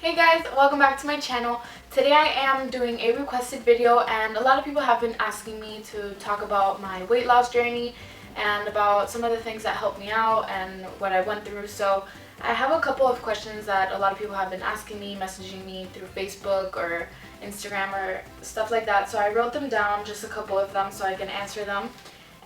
Hey guys, welcome back to my channel. Today I am doing a requested video and a lot of people have been asking me to talk about my weight loss journey and about some of the things that helped me out and what I went through. So I have a couple of questions that a lot of people have been asking me, messaging me through Facebook or Instagram or stuff like that. So I wrote them down, just a couple of them, so I can answer them.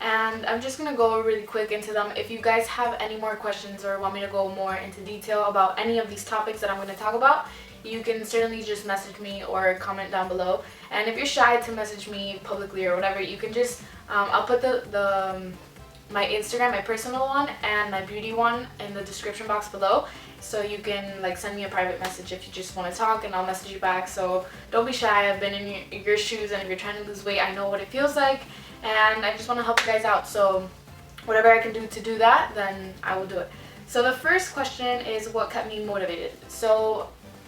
And I'm just going to go really quick into them. If you guys have any more questions or want me to go more into detail about any of these topics that I'm going to talk about, you can certainly just message me or comment down below. And if you're shy to message me publicly or whatever, you can just, I'll put my Instagram, my personal one, and my beauty one in the description box below. So you can send me a private message if you just want to talk, and I'll message you back. So don't be shy. I've been in your shoes, and if you're trying to lose weight, I know what it feels like. And I just want to help you guys out, so whatever I can do to do that, then I will do it. So the first question is what kept me motivated. So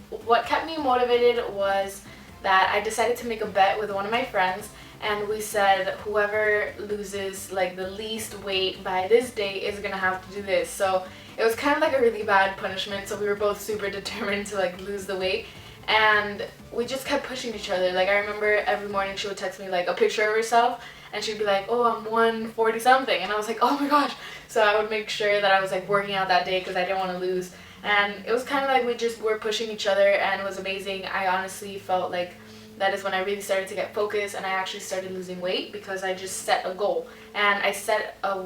what kept me motivated was that I decided to make a bet with one of my friends, and we said whoever loses the least weight by this date is gonna have to do this. So it was kind of like a really bad punishment, so we were both super determined to lose the weight. And we just kept pushing each other. I remember every morning she would text me a picture of herself, and she'd be like, oh, I'm 140 something, and I was like, oh my gosh. So I would make sure that I was working out that day because I didn't want to lose. And it was kind of we just were pushing each other, and it was amazing. I honestly felt like that is when I really started to get focused, and I actually started losing weight because I just set a goal, and I set a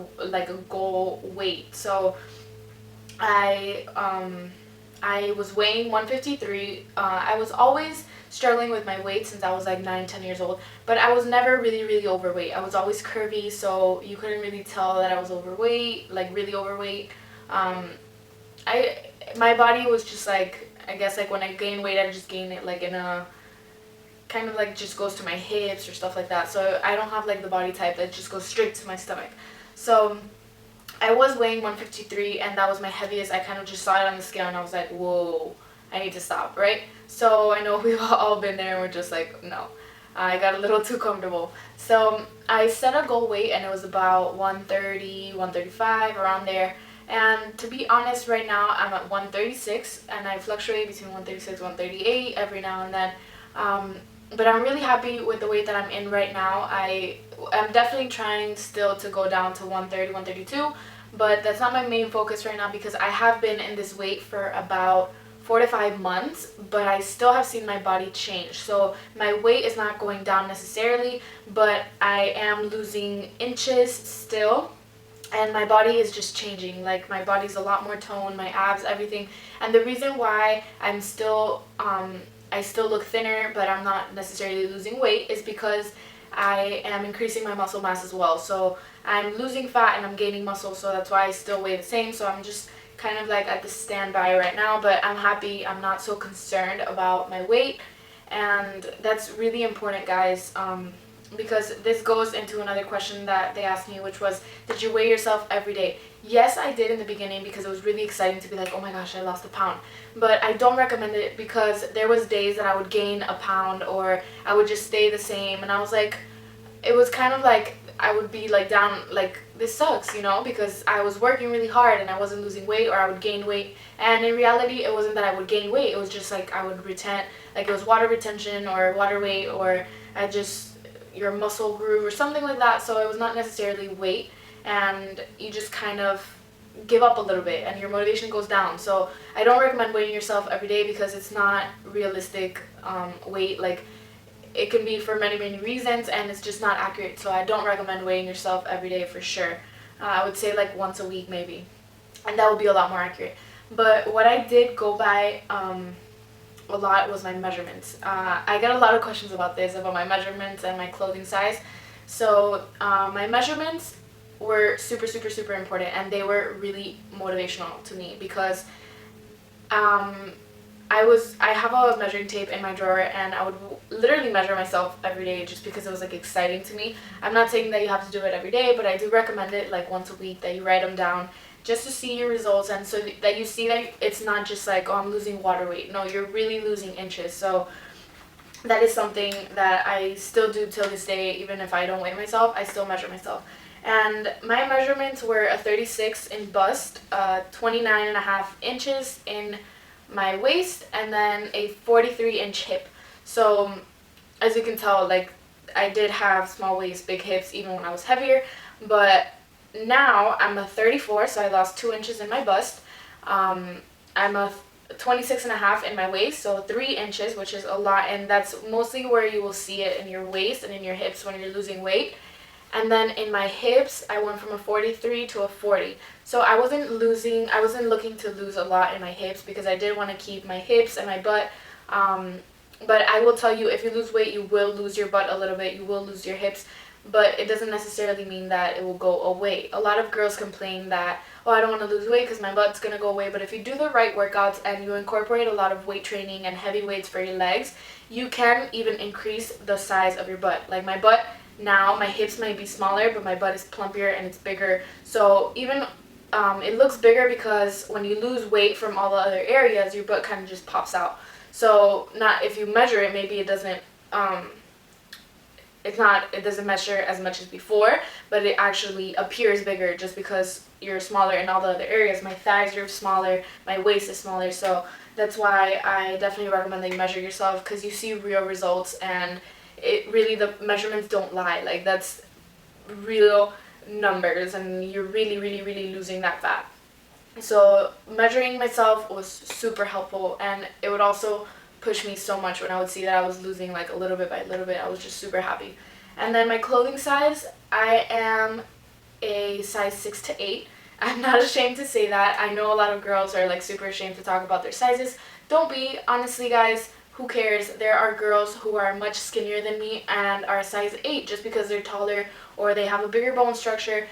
goal weight. So I was weighing 153. I was always struggling with my weight since I was 9-10 years old, but I was never really overweight. I was always curvy, so you couldn't really tell that I was overweight, really overweight. My body was just I guess when I gain weight, I just gain it in a kind of just goes to my hips or stuff like that. So I don't have the body type that just goes straight to my stomach. So I was weighing 153, and that was my heaviest. I kind of just saw it on the scale, and I was like, whoa, I need to stop, right? So I know we've all been there, and we're just no. I got a little too comfortable. So I set a goal weight, and it was about 130, 135, around there. And to be honest, right now I'm at 136, and I fluctuate between 136 138 every now and then. But I'm really happy with the weight that I'm in right now. I'm definitely trying still to go down to 130, 132, but that's not my main focus right now because I have been in this weight for about 4 to 5 months, but I still have seen my body change. So my weight is not going down necessarily, but I am losing inches still, and my body is just changing. My body's a lot more toned, my abs, everything. And the reason why I'm still I still look thinner, but I'm not necessarily losing weight, is because I am increasing my muscle mass as well. So I'm losing fat and I'm gaining muscle, so that's why I still weigh the same. So I'm just kind of at the standby right now, but I'm happy. I'm not so concerned about my weight, and that's really important, guys, because this goes into another question that they asked me, which was, did you weigh yourself every day? Yes, I did in the beginning because it was really exciting to be oh my gosh, I lost a pound. But I don't recommend it because there was days that I would gain a pound or I would just stay the same, and I was it was kind of I would be down, this sucks, because I was working really hard and I wasn't losing weight, or I would gain weight. And in reality, it wasn't that I would gain weight, it was just I would retain, it was water retention or water weight, or your muscle grew or something like that. So it was not necessarily weight, and you just kind of give up a little bit and your motivation goes down. So I don't recommend weighing yourself every day because it's not realistic weight. It can be for many reasons, and it's just not accurate. So I don't recommend weighing yourself every day for sure. I would say once a week maybe, and that would be a lot more accurate. But what I did go by a lot was my measurements. I get a lot of questions about this, about my measurements and my clothing size. So my measurements were super important, and they were really motivational to me because I have a measuring tape in my drawer, and I would literally measure myself every day just because it was exciting to me. I'm not saying that you have to do it every day, but I do recommend it once a week, that you write them down just to see your results, and so that you see that it's not just oh, I'm losing water weight. No, you're really losing inches. So that is something that I still do till this day. Even if I don't weigh myself, I still measure myself. And my measurements were a 36 in bust, 29.5 inches in my waist, and then a 43-inch hip. So as you can tell, like, I did have small waist, big hips even when I was heavier, but now I'm a 34, so I lost 2 inches in my bust. I'm a 26 and a half in my waist, so 3 inches, which is a lot, and that's mostly where you will see it, in your waist and in your hips when you're losing weight. And then in my hips, I went from a 43 to a 40. So I wasn't looking to lose a lot in my hips because I did want to keep my hips and my butt. But I will tell you, if you lose weight, you will lose your butt a little bit, you will lose your hips, but it doesn't necessarily mean that it will go away. A lot of girls complain that, oh, I don't want to lose weight because my butt's going to go away. But if you do the right workouts and you incorporate a lot of weight training and heavy weights for your legs, you can even increase the size of your butt. Like my butt now, my hips might be smaller, but my butt is plumpier and it's bigger. So even it looks bigger because when you lose weight from all the other areas, your butt kind of just pops out. So not, if you measure it, maybe it doesn't it doesn't measure as much as before, but it actually appears bigger just because you're smaller in all the other areas. My thighs are smaller, my waist is smaller, so that's why I definitely recommend that you measure yourself, because you see real results, and it really, the measurements don't lie. Like, that's real numbers, and you're really losing that fat. So measuring myself was super helpful, and it would also push me so much when I would see that I was losing like a little bit by little bit. I was just super happy. And then my clothing size, I am a size 6 to 8. I'm not ashamed to say that. I know a lot of girls are like super ashamed to talk about their sizes. Don't be. Honestly, guys, who cares? There are girls who are much skinnier than me and are size 8 just because they're taller or they have a bigger bone structure.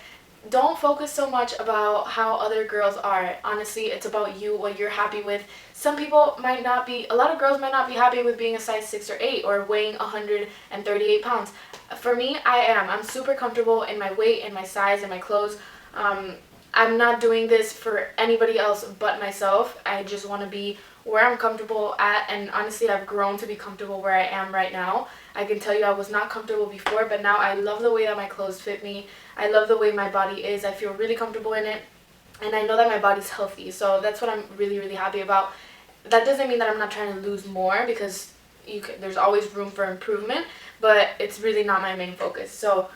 Don't focus so much about how other girls are. Honestly, it's about you, what you're happy with. Some people might not be, a lot of girls might not be happy with being a size 6 or 8 or weighing 138 pounds. For me, I am. I'm super comfortable in my weight and my size and my clothes. I'm not doing this for anybody else but myself. I just want to be where I'm comfortable at, and honestly, I've grown to be comfortable where I am right now. I can tell you I was not comfortable before, but now I love the way that my clothes fit me. I love the way my body is. I feel really comfortable in it, and I know that my body's healthy, so that's what I'm really happy about. That doesn't mean that I'm not trying to lose more, because there's always room for improvement, but it's really not my main focus. So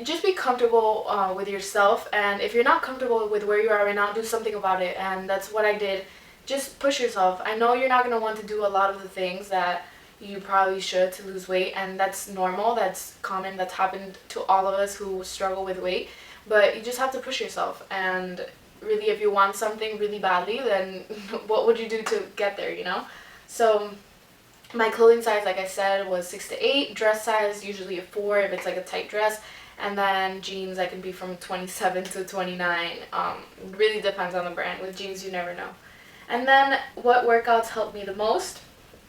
just be comfortable with yourself, and if you're not comfortable with where you are right now, do something about it, and that's what I did. Just push yourself. I know you're not going to want to do a lot of the things that you probably should to lose weight, and that's normal, that's common, that's happened to all of us who struggle with weight, but you just have to push yourself. And really, if you want something really badly, then what would you do to get there, you know? So my clothing size, like I said, was 6 to 8. Dress size, usually a 4 if it's like a tight dress. And then jeans, I can be from 27 to 29. Really depends on the brand. With jeans, you never know. And then what workouts helped me the most?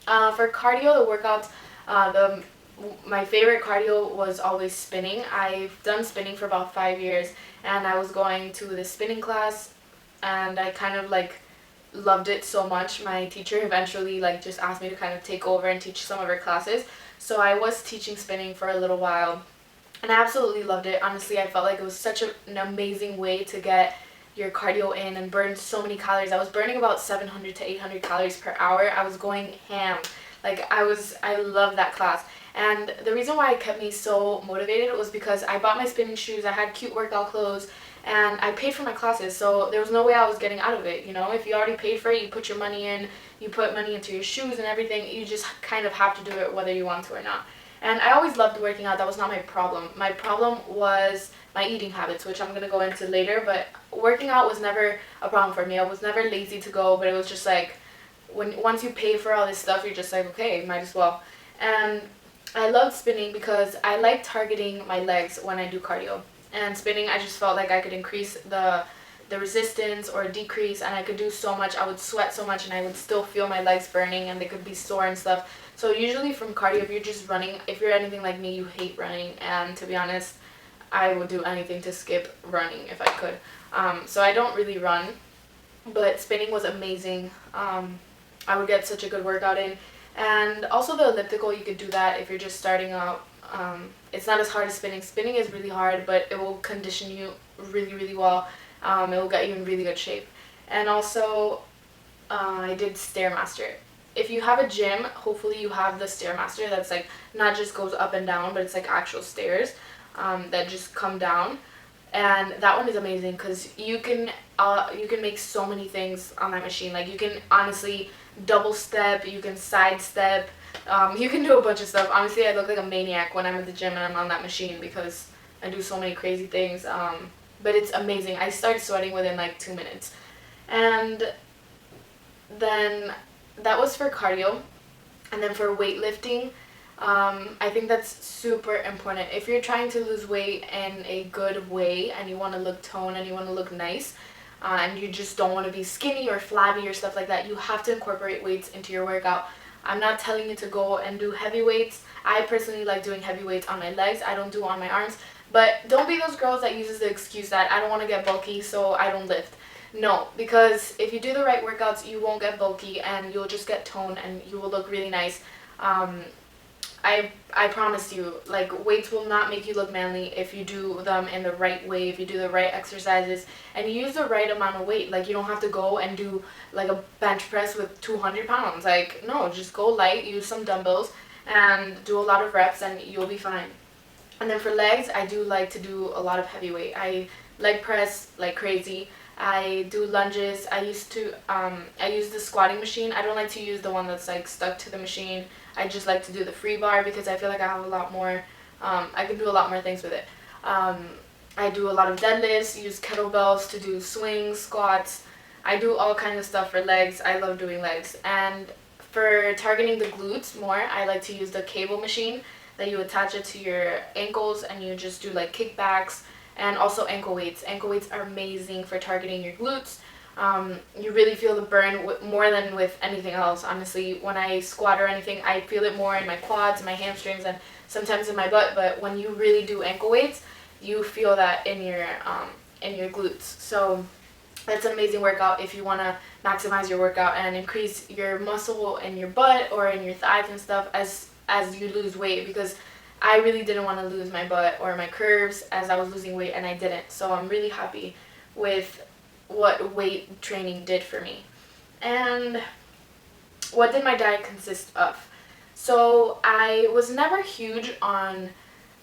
For cardio, the workouts, my favorite cardio was always spinning. I've done spinning for about 5 years, and I was going to the spinning class, and I kind of like loved it so much. My teacher eventually like just asked me to kind of take over and teach some of her classes. So I was teaching spinning for a little while, and I absolutely loved it. Honestly, I felt like it was such an amazing way to get your cardio in and burn so many calories. I was burning about 700 to 800 calories per hour. I was going ham. Like, I love that class. And the reason why it kept me so motivated was because I bought my spinning shoes, I had cute workout clothes, and I paid for my classes, so there was no way I was getting out of it, you know? If you already paid for it, you put your money in, you put money into your shoes and everything, you just kind of have to do it whether you want to or not. And I always loved working out. That was not my problem. My problem was my eating habits, which I'm going to go into later, but working out was never a problem for me. I was never lazy to go, but it was just like, once you pay for all this stuff, you're just like, okay, might as well. And I loved spinning because I like targeting my legs when I do cardio. And spinning, I just felt like I could increase the resistance or decrease, and I could do so much. I would sweat so much, and I would still feel my legs burning, and they could be sore and stuff. So usually from cardio, if you're just running, if you're anything like me, you hate running, and to be honest, I would do anything to skip running if I could. So I don't really run, but spinning was amazing. I would get such a good workout in. And also the elliptical, you could do that if you're just starting out. It's not as hard as spinning. Spinning is really hard, but it will condition you really well. It will get you in really good shape. And also, I did Stairmaster. If you have a gym, hopefully you have the Stairmaster that's like not just goes up and down, but it's like actual stairs that just come down. And that one is amazing because you can make so many things on that machine. Like you can honestly double step, you can side step, you can do a bunch of stuff. Honestly, I look like a maniac when I'm at the gym and I'm on that machine because I do so many crazy things. But it's amazing. I started sweating within like 2 minutes. And then that was for cardio. And then for weightlifting, I think that's super important. If you're trying to lose weight in a good way and you want to look toned and you want to look nice, and you just don't want to be skinny or flabby or stuff like that, you have to incorporate weights into your workout. I'm not telling you to go and do heavy weights. I personally like doing heavy weights on my legs. I don't do on my arms. But don't be those girls that uses the excuse that I don't want to get bulky, so I don't lift. No, because if you do the right workouts, you won't get bulky and you'll just get toned and you will look really nice. I promise you, like, weights will not make you look manly if you do them in the right way, if you do the right exercises, and you use the right amount of weight. Like, you don't have to go and do, like, a bench press with 200 pounds. Like, no, just go light, use some dumbbells, and do a lot of reps, and you'll be fine. And then for legs, I do like to do a lot of heavy weight. I leg press like crazy. I do lunges. I use the squatting machine. I don't like to use the one that's like stuck to the machine. I just like to do the free bar because I feel like I have a lot more, I can do a lot more things with it. I do a lot of deadlifts, use kettlebells to do swings, squats. I do all kinds of stuff for legs. I love doing legs. And for targeting the glutes more, I like to use the cable machine that you attach it to your ankles and you just do like kickbacks, and also ankle weights. Ankle weights are amazing for targeting your glutes. You really feel the burn more than with anything else. Honestly, when I squat or anything, I feel it more in my quads, my hamstrings, and sometimes in my butt. But when you really do ankle weights, you feel that in your glutes. So that's an amazing workout if you want to maximize your workout and increase your muscle in your butt or in your thighs and stuff as you lose weight, because I really didn't want to lose my butt or my curves as I was losing weight, and I didn't. So I'm really happy with what weight training did for me. And what did my diet consist of? So I was never huge on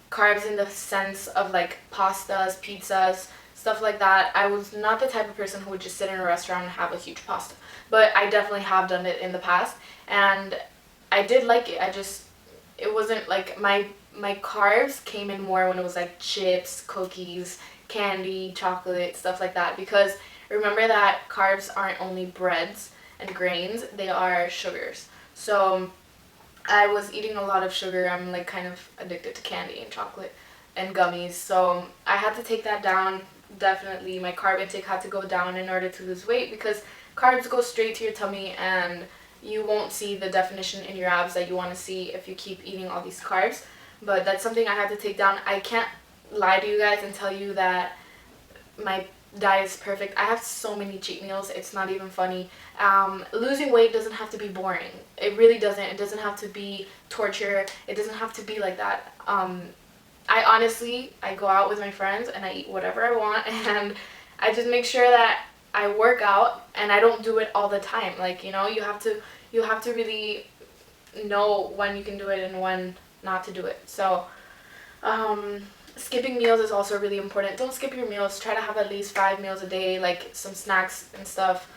carbs in the sense of like pastas, pizzas, stuff like that. I was not the type of person who would just sit in a restaurant and have a huge pasta. But I definitely have done it in the past, and I did like it. It wasn't like my carbs came in more when it was like chips, cookies, candy, chocolate, stuff like that. Because remember that carbs aren't only breads and grains, they are sugars. So I was eating a lot of sugar. I'm like kind of addicted to candy and chocolate and gummies. So I had to take that down. Definitely my carb intake had to go down in order to lose weight, because carbs go straight to your tummy and you won't see the definition in your abs that you want to see if you keep eating all these carbs. But that's something I had to take down. I can't lie to you guys and tell you that my diet is perfect. I have so many cheat meals, it's not even funny. Losing weight doesn't have to be boring. It really doesn't. It doesn't have to be torture. It doesn't have to be like that. I go out with my friends and I eat whatever I want, and I just make sure that I work out, and I don't do it all the time. Like, you know, you have to really know when you can do it and when not to do it. So skipping meals is also really important. Don't skip your meals. Try to have at least 5 meals a day, like some snacks and stuff,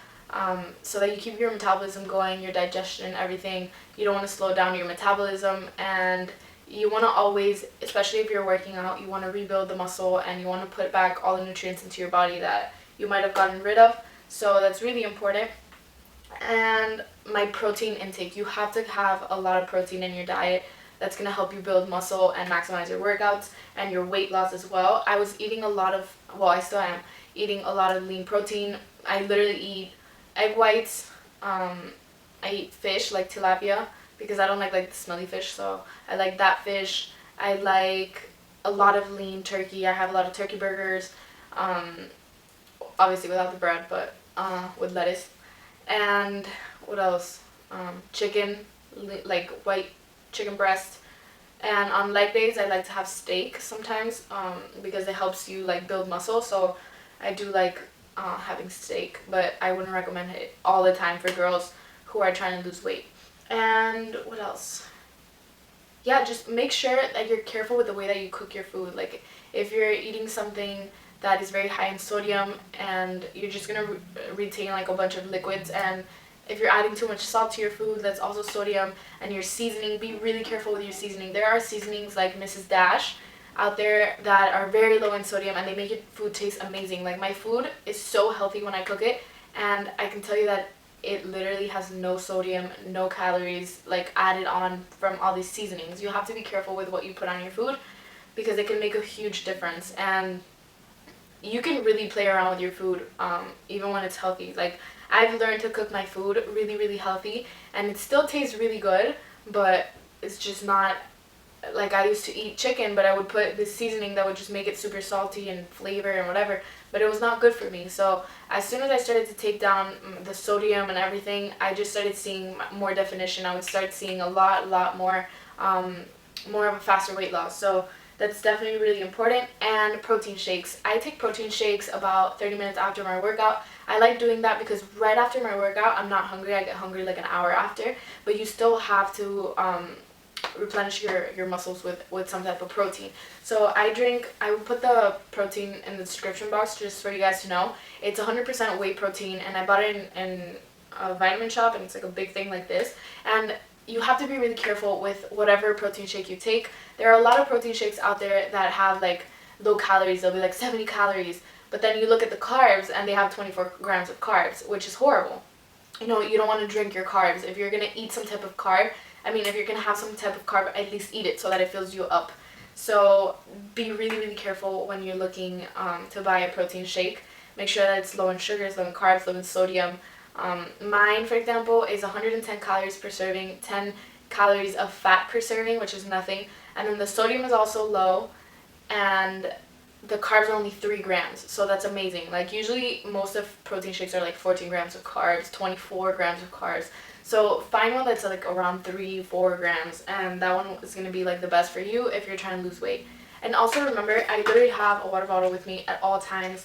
so that you keep your metabolism going, your digestion and everything. You don't want to slow down your metabolism, and you want to always, especially if you're working out, you want to rebuild the muscle and you want to put back all the nutrients into your body that you might have gotten rid of. So that's really important. And my protein intake. You have to have a lot of protein in your diet. That's going to help you build muscle and maximize your workouts and your weight loss as well. I was eating a lot of, well, I still am eating a lot of lean protein. I literally eat egg whites. I eat fish like tilapia because I don't like the smelly fish, so I like that fish. I like a lot of lean turkey. I have a lot of turkey burgers, obviously without the bread, but with lettuce. And what else? Chicken, like white chicken breast. And on leg days, I like to have steak sometimes, because it helps you like build muscle. So I do like having steak, but I wouldn't recommend it all the time for girls who are trying to lose weight. And what else? Yeah, just make sure that you're careful with the way that you cook your food. Like if you're eating something that is very high in sodium and you're just gonna retain like a bunch of liquids, and if you're adding too much salt to your food, that's also sodium. And your seasoning, be really careful with your seasoning. There are seasonings like Mrs. Dash out there that are very low in sodium and they make your food taste amazing. Like my food is so healthy when I cook it, and I can tell you that it literally has no sodium, no calories like added on from all these seasonings. You have to be careful with what you put on your food because it can make a huge difference. And you can really play around with your food even when it's healthy. Like I've learned to cook my food really healthy, and it still tastes really good, but it's just not like I used to eat chicken, but I would put this seasoning that would just make it super salty and flavor and whatever, but it was not good for me. So as soon as I started to take down the sodium and everything, I just started seeing more definition. I would start seeing a lot more more of a faster weight loss. So that's definitely really important. And protein shakes. I take protein shakes about 30 minutes after my workout. I like doing that because right after my workout, I'm not hungry. I get hungry like an hour after, but you still have to replenish your muscles with some type of protein. So I will put the protein in the description box just for you guys to know. It's 100% whey protein, and I bought it in a vitamin shop, and it's like a big thing like this. And you have to be really careful with whatever protein shake you take. There are a lot of protein shakes out there that have like low calories. They'll be like 70 calories, but then you look at the carbs and they have 24 grams of carbs, which is horrible. You know, you don't want to drink your carbs. If you're going to eat some type of carb, if you're going to have some type of carb, at least eat it so that it fills you up. So be really careful when you're looking to buy a protein shake. Make sure that it's low in sugars, low in carbs, low in sodium. Mine, for example, is 110 calories per serving, 10 calories of fat per serving, which is nothing. And then the sodium is also low, and the carbs are only 3 grams, so that's amazing. Like usually most of protein shakes are like 14 grams of carbs, 24 grams of carbs. So find one that's like around 3-4 grams, and that one is going to be like the best for you if you're trying to lose weight. And also remember, I literally have a water bottle with me at all times.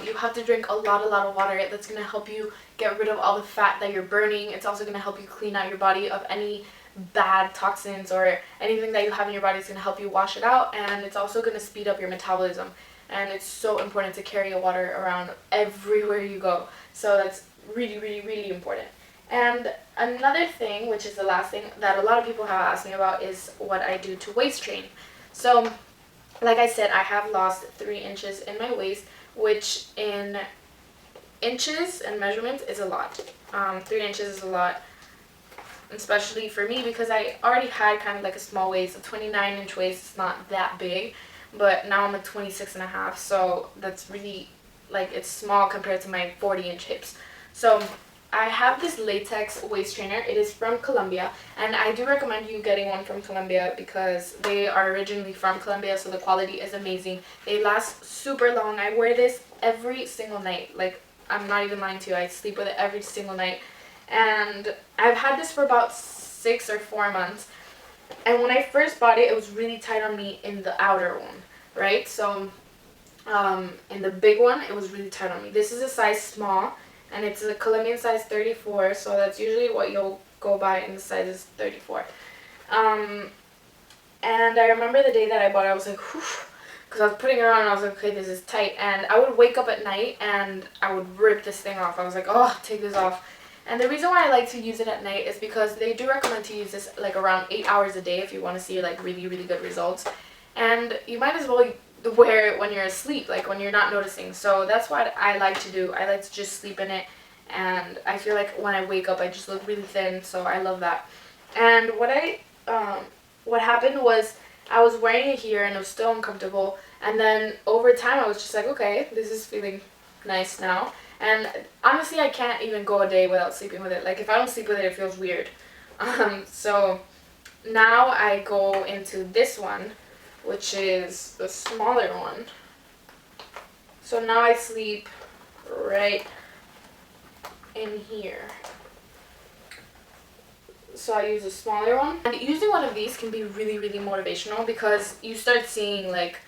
You have to drink a lot of water. That's going to help you get rid of all the fat that you're burning. It's also going to help you clean out your body of any bad toxins or anything that you have in your body. Is going to help you wash it out, and it's also going to speed up your metabolism. And it's so important to carry a water around everywhere you go. So that's really important. And another thing, which is the last thing that a lot of people have asked me about, is what I do to waist train. So like I said, I have lost 3 inches in my waist, which in inches and measurements is a lot. 3 inches is a lot, especially for me because I already had kind of like a small waist. A 29-inch waist is not that big, but now I'm a 26.5, so that's really, like, it's small compared to my 40-inch hips. So I have this latex waist trainer. It is from Colombia, and I do recommend you getting one from Colombia because they are originally from Colombia, so the quality is amazing. They last super long. I wear this every single night. Like, I'm not even lying to you. I sleep with it every single night. And I've had this for about 6 or 4 months. And when I first bought it, it was really tight on me in the outer one, right? So in the big one, it was really tight on me. This is a size small, and it's a Colombian size 34, so that's usually what you'll go by in the sizes 34. And I remember the day that I bought it, I was like, whew, because I was putting it on and I was like, okay, this is tight. And I would wake up at night and I would rip this thing off. I was like, oh, take this off. And the reason why I like to use it at night is because they do recommend to use this like around 8 hours a day if you want to see like really good results. And you might as well wear it when you're asleep, like when you're not noticing. So that's what I like to do. I like to just sleep in it, and I feel like when I wake up I just look really thin, so I love that. And what happened was I was wearing it here and it was still uncomfortable, and then over time I was just like, okay, this is feeling nice now. And honestly, I can't even go a day without sleeping with it. Like if I don't sleep with it, it feels weird. So now I go into this one, which is the smaller one. So now I sleep right in here. So I use a smaller one. And using one of these can be really motivational because you start seeing like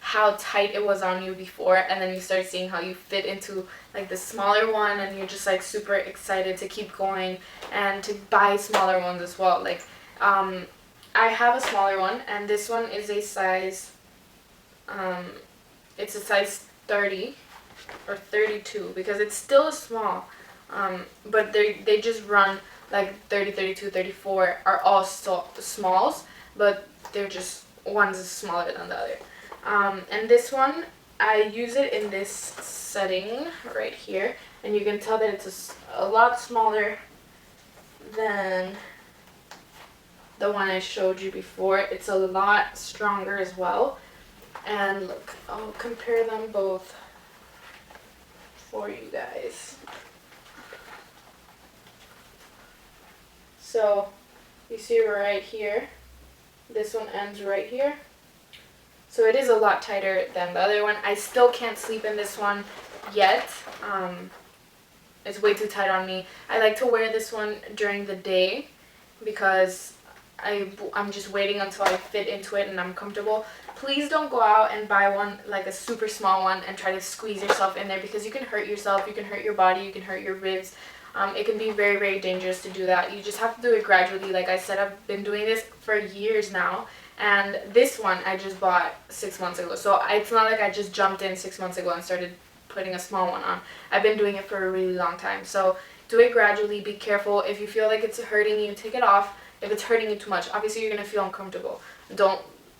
how tight it was on you before, and then you start seeing how you fit into like the smaller one, and you're just like super excited to keep going and to buy smaller ones as well. Like I have a smaller one, and this one is a size it's a size 30 or 32 because it's still small, but they just run like 30, 32, 34 are all still smalls, but they're just one's is smaller than the other. And this one, I use it in this setting right here, and you can tell that it's a lot smaller than the one I showed you before. It's a lot stronger as well. And look, I'll compare them both for you guys. So you see right here, this one ends right here. So it is a lot tighter than the other one. I still can't sleep in this one yet. It's way too tight on me. I like to wear this one during the day because I'm just waiting until I fit into it and I'm comfortable. Please don't go out and buy one, like a super small one, and try to squeeze yourself in there, because you can hurt yourself, you can hurt your body, you can hurt your ribs. It can be very, very dangerous to do that. You just have to do it gradually. Like I said, I've been doing this for years now, and this one I just bought 6 months ago. So it's not like I just jumped in 6 months ago and started putting a small one on. I've been doing it for a really long time. So do it gradually. Be careful. If you feel like it's hurting you, take it off. If it's hurting you too much, obviously you're going to feel uncomfortable.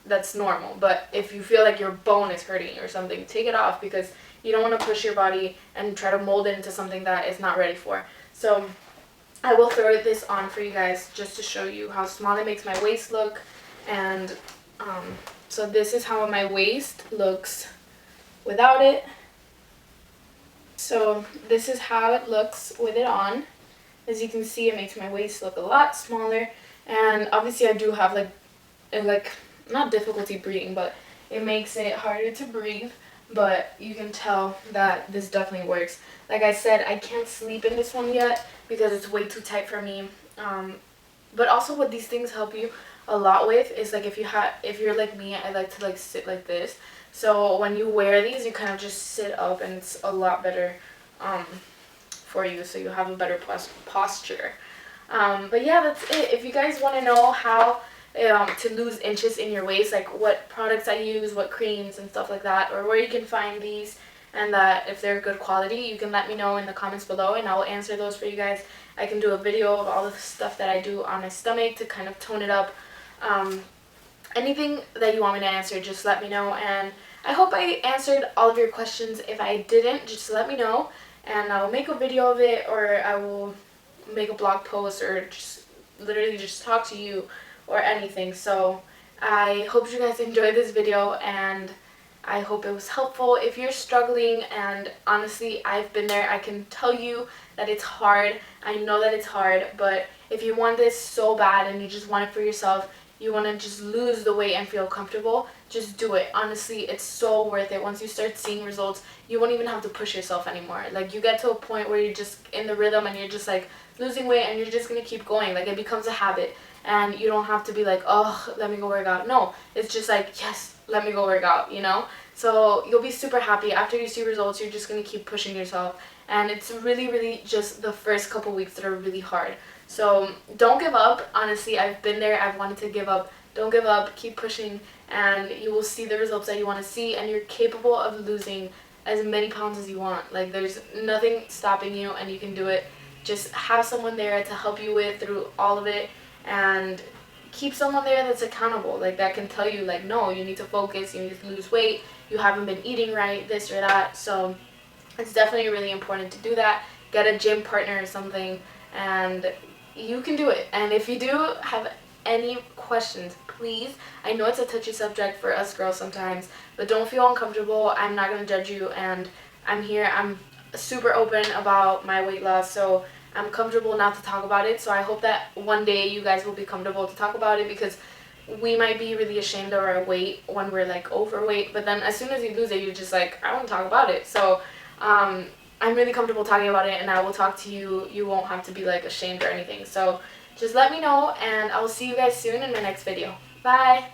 That's normal. But if you feel like your bone is hurting you or something, take it off, because you don't want to push your body and try to mold it into something that it's not ready for. So I will throw this on for you guys just to show you how small it makes my waist look. And so this is how my waist looks without it. So this is how it looks with it on. As you can see, it makes my waist look a lot smaller. And obviously I do have like not difficulty breathing, but it makes it harder to breathe. But you can tell that this definitely works. Like I said, I can't sleep in this one yet because it's way too tight for me. But also what these things help you a lot with is, like, if you're like me, I like to like sit like this. So when you wear these, you kind of just sit up, and it's a lot better for you, so you have a better posture. But yeah, that's it. If you guys want to know how to lose inches in your waist, like what products I use, what creams and stuff like that, or where you can find these, and that if they're good quality, you can let me know in the comments below, and I will answer those for you guys. I can do a video of all the stuff that I do on my stomach to kind of tone it up. Anything that you want me to answer, just let me know, and I hope I answered all of your questions. If I didn't, just let me know, and I will make a video of it, or I will make a blog post, or just literally just talk to you or anything. So I hope you guys enjoyed this video, and I hope it was helpful. If you're struggling, and honestly, I've been there, I can tell you that it's hard. I know that it's hard, but if you want this so bad and you just want it for yourself, you want to just lose the weight and feel comfortable, just do it. Honestly, it's so worth it. Once you start seeing results, you won't even have to push yourself anymore. Like, you get to a point where you're just in the rhythm, and you're just like losing weight, and you're just going to keep going. Like, it becomes a habit, and you don't have to be like, oh, let me go work out. No, it's just like, yes, let me go work out, you know? So you'll be super happy. After you see results, you're just going to keep pushing yourself. And it's really, really just the first couple weeks that are really hard. So don't give up. Honestly, I've been there. I've wanted to give up. Don't give up. Keep pushing, and you will see the results that you want to see, and you're capable of losing as many pounds as you want. Like, there's nothing stopping you, and you can do it. Just have someone there to help you with through all of it, and keep someone there that's accountable, like, that can tell you, like, no, you need to focus, you need to lose weight, you haven't been eating right, this or that. So it's definitely really important to do that. Get a gym partner or something, and you can do it. And if you do have any questions, please, I know it's a touchy subject for us girls sometimes, but don't feel uncomfortable. I'm not going to judge you, and I'm here. I'm super open about my weight loss, so I'm comfortable now to talk about it. So I hope that one day you guys will be comfortable to talk about it, because we might be really ashamed of our weight when we're like overweight, but then as soon as you lose it, you're just like, I want to talk about it. So I'm really comfortable talking about it, and I will talk to you. You won't have to be like ashamed or anything. So just let me know, and I will see you guys soon in my next video. Bye!